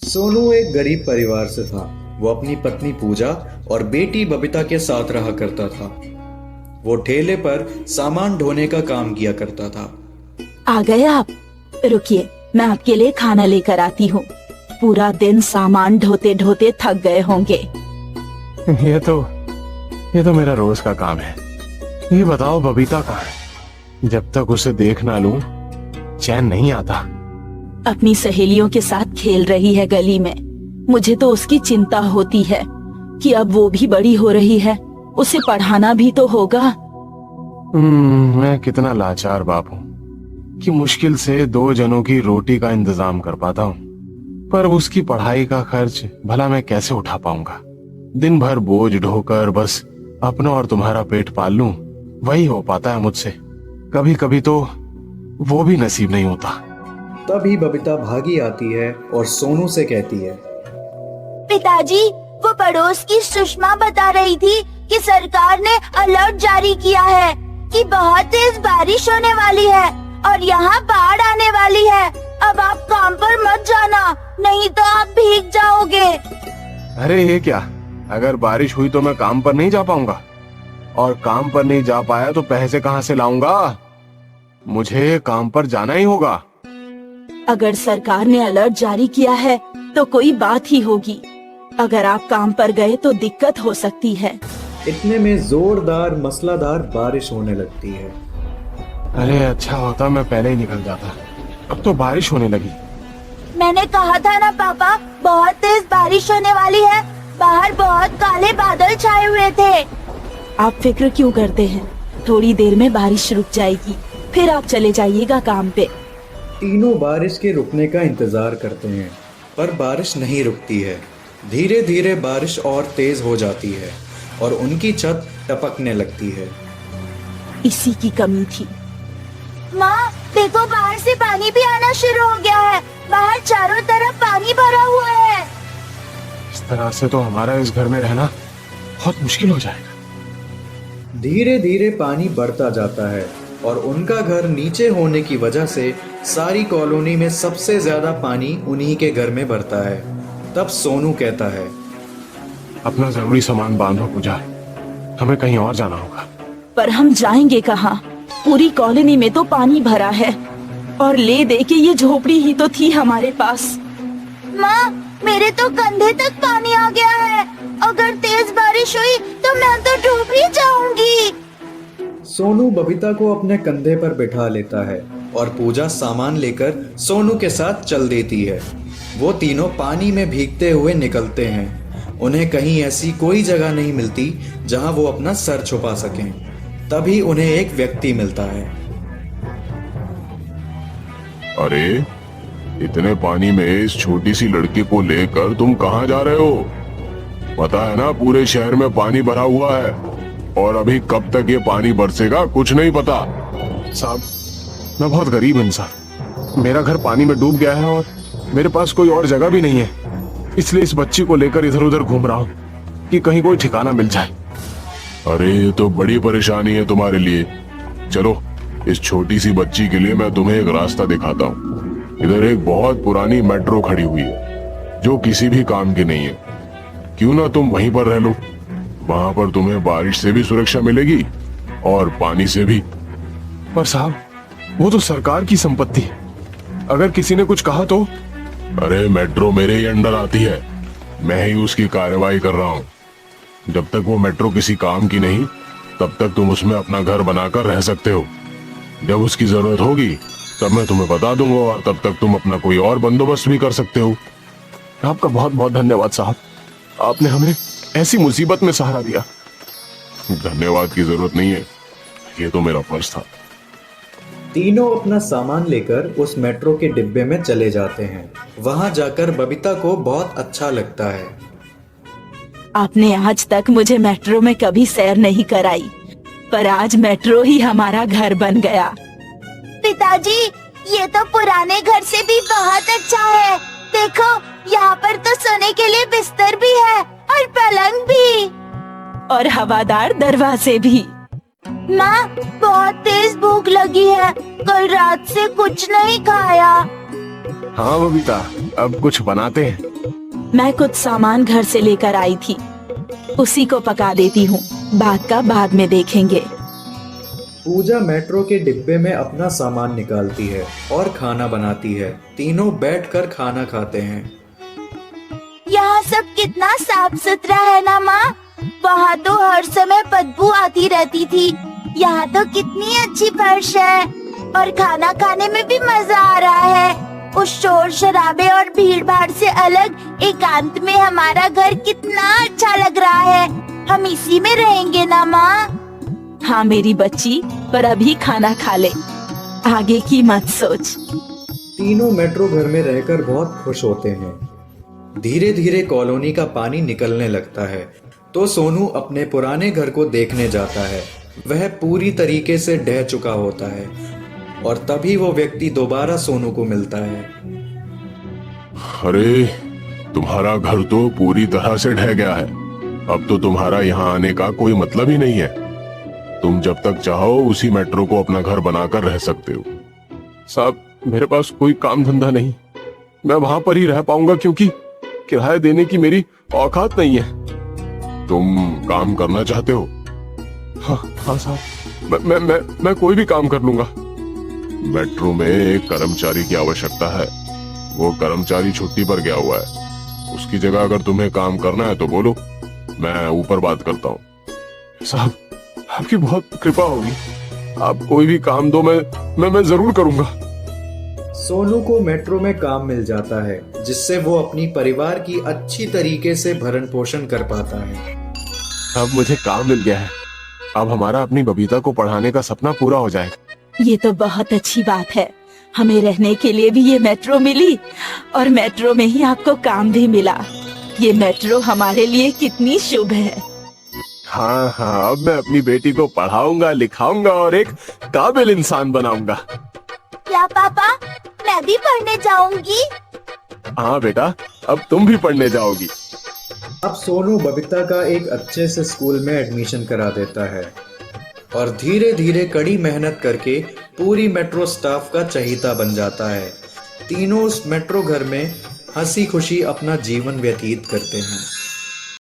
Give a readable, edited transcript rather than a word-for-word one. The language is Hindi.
सोनू एक गरीब परिवार से था। वो अपनी पत्नी पूजा और बेटी बबीता के साथ रहा करता था। वो ठेले पर सामान ढोने का काम किया करता था। आ गए आप? रुकिए, मैं आपके लिए खाना लेकर आती हूँ। पूरा दिन सामान ढोते ढोते थक गए होंगे। ये तो मेरा रोज का काम है। ये बताओ बबीता कहाँ है? जब तक उसे देख ना लूं चैन नहीं आता। अपनी सहेलियों के साथ खेल रही है गली में। मुझे तो उसकी चिंता होती है कि अब वो भी बड़ी हो रही है, उसे पढ़ाना भी तो होगा। मैं कितना लाचार बाप हूँ कि मुश्किल से 2 जनों की रोटी का इंतजाम कर पाता हूँ, पर उसकी पढ़ाई का खर्च भला मैं कैसे उठा पाऊंगा? दिन भर बोझ ढोकर बस अपना और तुम्हारा पेट पाल लूं, वही हो पाता है मुझसे। कभी कभी तो वो भी नसीब नहीं होता। तभी बबीता भागी आती है और सोनू से कहती है, पिताजी, वो पड़ोस की सुषमा बता रही थी कि सरकार ने अलर्ट जारी किया है कि बहुत तेज बारिश होने वाली है और यहाँ बाढ़ आने वाली है। अब आप काम पर मत जाना, नहीं तो आप भीग जाओगे। अरे ये क्या? अगर बारिश हुई तो मैं काम पर नहीं जा पाऊंगा, और काम पर नहीं जा पाया तो पैसे कहाँ से लाऊंगा? मुझे काम पर जाना ही होगा। अगर सरकार ने अलर्ट जारी किया है तो कोई बात ही होगी। अगर आप काम पर गए तो दिक्कत हो सकती है। इतने में जोरदार मसलाधार बारिश होने लगती है। अरे अच्छा होता मैं पहले ही निकल जाता। अब तो बारिश होने लगी। मैंने कहा था ना पापा, बहुत तेज बारिश होने वाली है। बाहर बहुत काले बादल छाए हुए थे। आप फिक्र क्यों करते हैं? थोड़ी देर में बारिश रुक जाएगी, फिर आप चले जाइएगा काम पे। तीनों बारिश के रुकने का इंतजार करते हैं, पर बारिश नहीं रुकती है। धीरे धीरे बारिश और तेज हो जाती है और उनकी छत टपकने लगती है। इसी की कमी थी। माँ देखो, बाहर से पानी भी आना शुरू हो गया है। बाहर चारों तरफ पानी भरा हुआ है। इस तरह से तो हमारा इस घर में रहना बहुत मुश्किल हो जाएगा। धीरे धीरे पानी बढ़ता जाता है और उनका घर नीचे होने की वजह से सारी कॉलोनी में सबसे ज्यादा पानी उन्हीं के घर में भरता है। तब सोनू कहता है, अपना जरूरी सामान बांधो पूजा, हमें कहीं और जाना होगा। पर हम जाएंगे कहाँ? पूरी कॉलोनी में तो पानी भरा है और ले दे के ये झोपड़ी ही तो थी हमारे पास। माँ, मेरे तो कंधे तक पानी आ गया है। अगर तेज बारिश हुई तो मैं तो डूब ही जाऊंगी। सोनू बबीता को अपने कंधे पर बिठा लेता है और पूजा सामान लेकर सोनू के साथ चल देती है। वो तीनों पानी में भीगते हुए निकलते हैं। उन्हें कहीं ऐसी कोई जगह नहीं मिलती जहां वो अपना सर छुपा सकें। तभी उन्हें एक व्यक्ति मिलता है। अरे, इतने पानी में इस छोटी सी लड़की को लेकर तुम कहाँ जा रहे हो? पता है ना पूरे शहर में पानी भरा हुआ है और अभी कब तक ये पानी बरसेगा कुछ नहीं पता। साहब, मैं बहुत गरीब इंसान, मेरा घर पानी में डूब गया है और मेरे पास कोई और जगह भी नहीं है, इसलिए इस बच्ची को लेकर इधर उधर घूम रहा हूँ कि कहीं कोई ठिकाना मिल जाए। अरे ये तो बड़ी परेशानी है तुम्हारे लिए। चलो, इस छोटी सी बच्ची के लिए मैं तुम्हें एक रास्ता दिखाता हूँ। इधर एक बहुत पुरानी मेट्रो खड़ी हुई है जो किसी भी काम की नहीं है। क्यों ना तुम वहीं पर रह लो? वहां पर तुम्हें बारिश से भी सुरक्षा मिलेगी और पानी से भी। पर साहब, वो तो सरकार की संपत्ति है, अगर किसी ने कुछ कहा तो? अरे मेट्रो मेरे ही अंडर आती है, मैं ही उसकी कार्रवाई कर रहा हूँ। जब तक वो मेट्रो किसी काम की नहीं तब तक तुम उसमें अपना घर बनाकर रह सकते हो। जब उसकी जरूरत होगी तब मैं तुम्हें बता दूंगा और तब तक तुम अपना कोई और बंदोबस्त भी कर सकते हो। आपका बहुत बहुत धन्यवाद साहब, आपने हमें ऐसी मुसीबत में सहारा दिया। धन्यवाद की जरूरत नहीं है, ये तो मेरा फर्ज था। तीनों अपना सामान लेकर उस मेट्रो के डिब्बे में चले जाते हैं। वहां जाकर बबीता को बहुत अच्छा लगता है। आपने आज तक मुझे मेट्रो में कभी सैर नहीं कराई, पर आज मेट्रो ही हमारा घर बन गया। पिताजी, ये तो पुराने घर से भी बहुत अच्छा है। देखो, यहाँ पर तो सोने के लिए बिस्तर भी है और पलंग भी और हवादार दरवाजे भी। माँ, बहुत तेज भूख लगी है, कल रात से कुछ नहीं खाया। हाँ बबीता, अब कुछ बनाते हैं। मैं कुछ सामान घर से लेकर आई थी, उसी को पका देती हूँ, बात का बाद में देखेंगे। पूजा मेट्रो के डिब्बे में अपना सामान निकालती है और खाना बनाती है। तीनों बैठकर खाना खाते हैं। यहाँ सब कितना साफ सुथरा है ना माँ। वहाँ तो हर समय बदबू आती रहती थी, यहाँ तो कितनी अच्छी फर्श है और खाना खाने में भी मजा आ रहा है। उस शोर शराबे और भीड़ भाड़ से अलग एकांत में हमारा घर कितना अच्छा लग रहा है। हम इसी में रहेंगे ना माँ। हाँ मेरी बच्ची, पर अभी खाना खा ले, आगे की मत सोच। तीनों मेट्रो घर में रहकर बहुत खुश होते हैं। धीरे धीरे कॉलोनी का पानी निकलने लगता है तो सोनू अपने पुराने घर को देखने जाता है। वह पूरी तरीके से ढह चुका होता है और तभी वो व्यक्ति दोबारा सोनू को मिलता है। अरे, तुम्हारा घर तो पूरी तरह से ढह गया है। अब तो तुम्हारा यहाँ आने का कोई मतलब ही नहीं है। तुम जब तक चाहो उसी मेट्रो को अपना घर बनाकर रह सकते हो। साहब, मेरे पास कोई काम धंधा नहीं, मैं वहां पर ही रह पाऊंगा क्योंकि किराया देने की मेरी औकात नहीं है। तुम काम करना चाहते हो? हाँ साहब, मैं कोई भी काम कर लूंगा। मेट्रो में एक कर्मचारी की आवश्यकता है। वो कर्मचारी छुट्टी पर गया हुआ है। उसकी जगह अगर तुम्हें काम करना है तो बोलो, मैं ऊपर बात करता हूँ। साहब, आपकी बहुत कृपा होगी, आप कोई भी काम दो, मैं जरूर करूंगा। सोनू को मेट्रो में काम मिल जाता है जिससे वो अपनी परिवार की अच्छी तरीके से भरण पोषण कर पाता है। अब मुझे काम मिल गया है, अब हमारा अपनी बबीता को पढ़ाने का सपना पूरा हो जाएगा। ये तो बहुत अच्छी बात है, हमें रहने के लिए भी ये मेट्रो मिली और मेट्रो में ही आपको काम भी मिला। ये मेट्रो हमारे लिए कितनी शुभ है। हाँ हाँ, अब मैं अपनी बेटी को पढ़ाऊंगा, लिखाऊंगा और एक काबिल इंसान बनाऊंगा। क्या पापा, मैं भी पढ़ने जाऊंगी? हाँ बेटा, अब तुम भी पढ़ने जाओगी। अब सोनू बबीता का एक अच्छे से स्कूल में एडमिशन करा देता है और धीरे धीरे कड़ी मेहनत करके पूरी मेट्रो स्टाफ का चहीता बन जाता है। तीनों उस मेट्रो घर में हंसी खुशी अपना जीवन व्यतीत करते हैं।